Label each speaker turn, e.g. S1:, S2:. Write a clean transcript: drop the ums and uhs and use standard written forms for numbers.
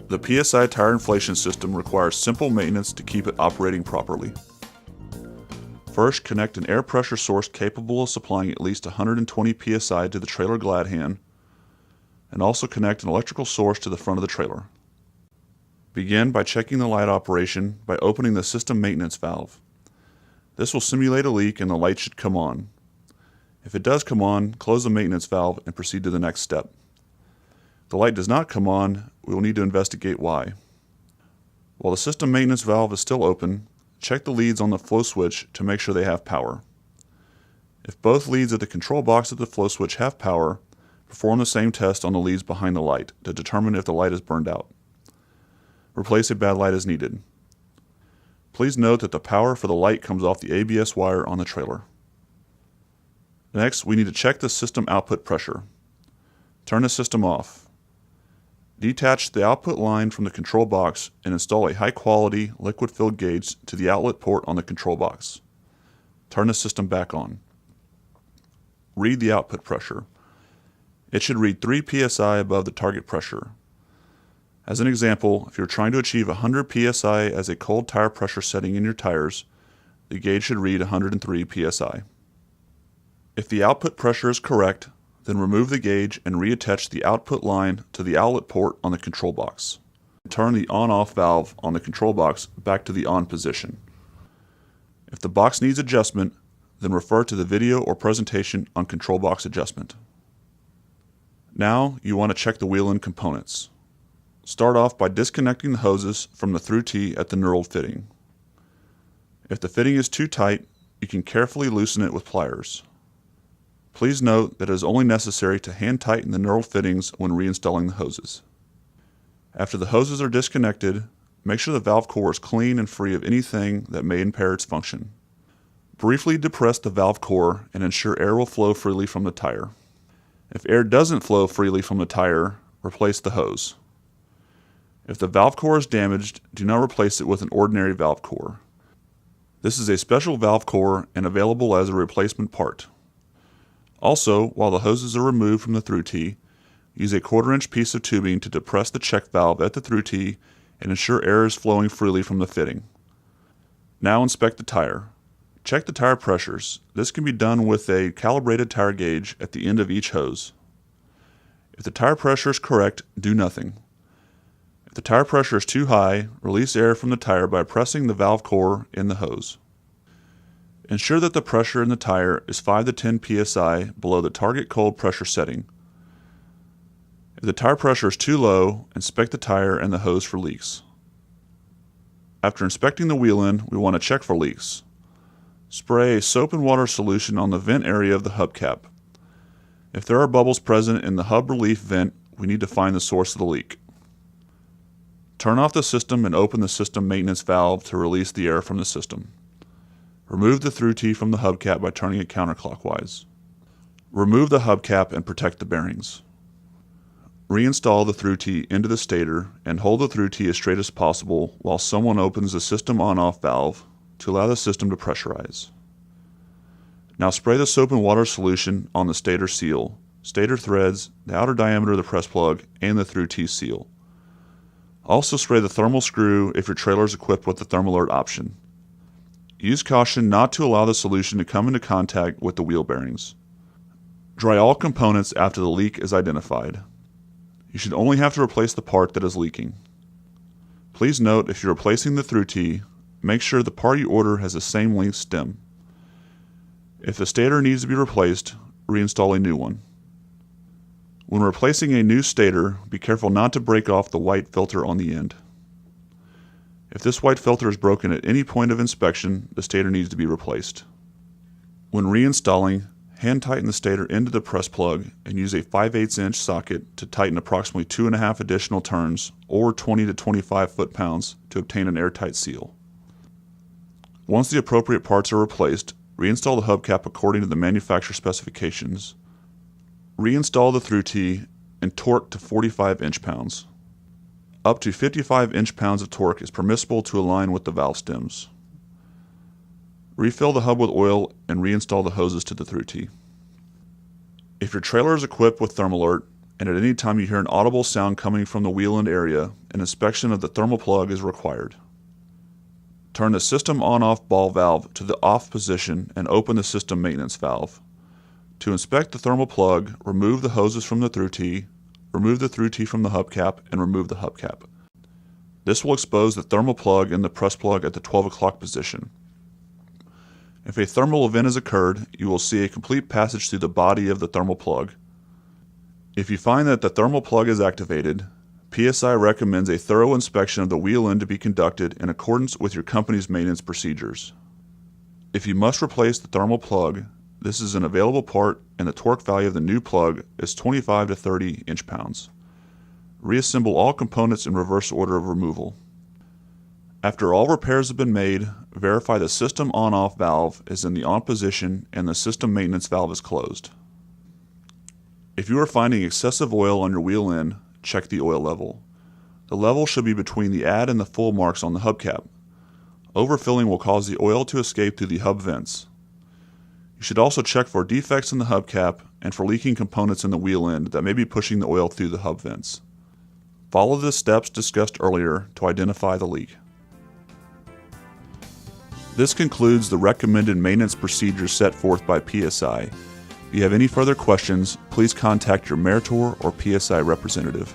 S1: The PSI tire inflation system requires simple maintenance to keep it operating properly. First, connect an air pressure source capable of supplying at least 120 PSI to the trailer glad hand, and also connect an electrical source to the front of the trailer. Begin by checking the light operation by opening the system maintenance valve. This will simulate a leak and the light should come on. If it does come on, close the maintenance valve and proceed to the next step. If the light does not come on, we will need to investigate why. While the system maintenance valve is still open, check the leads on the flow switch to make sure they have power. If both leads at the control box of the flow switch have power, perform the same test on the leads behind the light to determine if the light is burned out. Replace a bad light as needed. Please note that the power for the light comes off the ABS wire on the trailer. Next, we need to check the system output pressure. Turn the system off. Detach the output line from the control box and install a high-quality liquid-filled gauge to the outlet port on the control box. Turn the system back on. Read the output pressure. It should read 3 PSI above the target pressure. As an example, if you're trying to achieve 100 PSI as a cold tire pressure setting in your tires, the gauge should read 103 PSI. If the output pressure is correct, then remove the gauge and reattach the output line to the outlet port on the control box. Turn the on-off valve on the control box back to the on position. If the box needs adjustment, then refer to the video or presentation on control box adjustment. Now you want to check the wheel end components. Start off by disconnecting the hoses from the through tee at the knurled fitting. If the fitting is too tight, you can carefully loosen it with pliers. Please note that it is only necessary to hand tighten the knurled fittings when reinstalling the hoses. After the hoses are disconnected, make sure the valve core is clean and free of anything that may impair its function. Briefly depress the valve core and ensure air will flow freely from the tire. If air doesn't flow freely from the tire, replace the hose. If the valve core is damaged, do not replace it with an ordinary valve core. This is a special valve core and available as a replacement part. Also, while the hoses are removed from the through tee, use a 1/4-inch piece of tubing to depress the check valve at the through tee and ensure air is flowing freely from the fitting. Now inspect the tire. Check the tire pressures. This can be done with a calibrated tire gauge at the end of each hose. If the tire pressure is correct, do nothing. If the tire pressure is too high, release air from the tire by pressing the valve core in the hose. Ensure that the pressure in the tire is 5 to 10 PSI below the target cold pressure setting. If the tire pressure is too low, inspect the tire and the hose for leaks. After inspecting the wheel end, we want to check for leaks. Spray a soap and water solution on the vent area of the hubcap. If there are bubbles present in the hub relief vent, we need to find the source of the leak. Turn off the system and open the system maintenance valve to release the air from the system. Remove the through tee from the hubcap by turning it counterclockwise. Remove the hubcap and protect the bearings. Reinstall the through tee into the stator and hold the through tee as straight as possible while someone opens the system on-off valve to allow the system to pressurize. Now spray the soap and water solution on the stator seal, stator threads, the outer diameter of the press plug, and the through tee seal. Also spray the thermal screw if your trailer is equipped with the thermal alert option. Use caution not to allow the solution to come into contact with the wheel bearings. Dry all components after the leak is identified. You should only have to replace the part that is leaking. Please note if you're replacing the through tee, make sure the part you order has the same length stem. If the stator needs to be replaced, reinstall a new one. When replacing a new stator, be careful not to break off the white filter on the end. If this white filter is broken at any point of inspection, the stator needs to be replaced. When reinstalling, hand tighten the stator into the press plug and use a 5/8" socket to tighten approximately 2.5 additional turns or 20 to 25 foot-pounds to obtain an airtight seal. Once the appropriate parts are replaced, reinstall the hubcap according to the manufacturer specifications. Reinstall the through tee and torque to 45 inch-pounds. Up to 55 inch-pounds of torque is permissible to align with the valve stems. Refill the hub with oil and reinstall the hoses to the through tee. If your trailer is equipped with thermal alert, and at any time you hear an audible sound coming from the wheel end area, an inspection of the thermal plug is required. Turn the system on-off ball valve to the off position and open the system maintenance valve. To inspect the thermal plug, remove the hoses from the through tee, remove the through tee from the hubcap, and remove the hubcap. This will expose the thermal plug and the press plug at the 12 o'clock position. If a thermal event has occurred, you will see a complete passage through the body of the thermal plug. If you find that the thermal plug is activated, PSI recommends a thorough inspection of the wheel end to be conducted in accordance with your company's maintenance procedures. If you must replace the thermal plug, this is an available part and the torque value of the new plug is 25 to 30 inch-pounds. Reassemble all components in reverse order of removal. After all repairs have been made, verify the system on-off valve is in the on position and the system maintenance valve is closed. If you are finding excessive oil on your wheel end, check the oil level. The level should be between the add and the full marks on the hubcap. Overfilling will cause the oil to escape through the hub vents. You should also check for defects in the hubcap and for leaking components in the wheel end that may be pushing the oil through the hub vents. Follow the steps discussed earlier to identify the leak. This concludes the recommended maintenance procedures set forth by PSI. If you have any further questions, please contact your Meritor or PSI representative.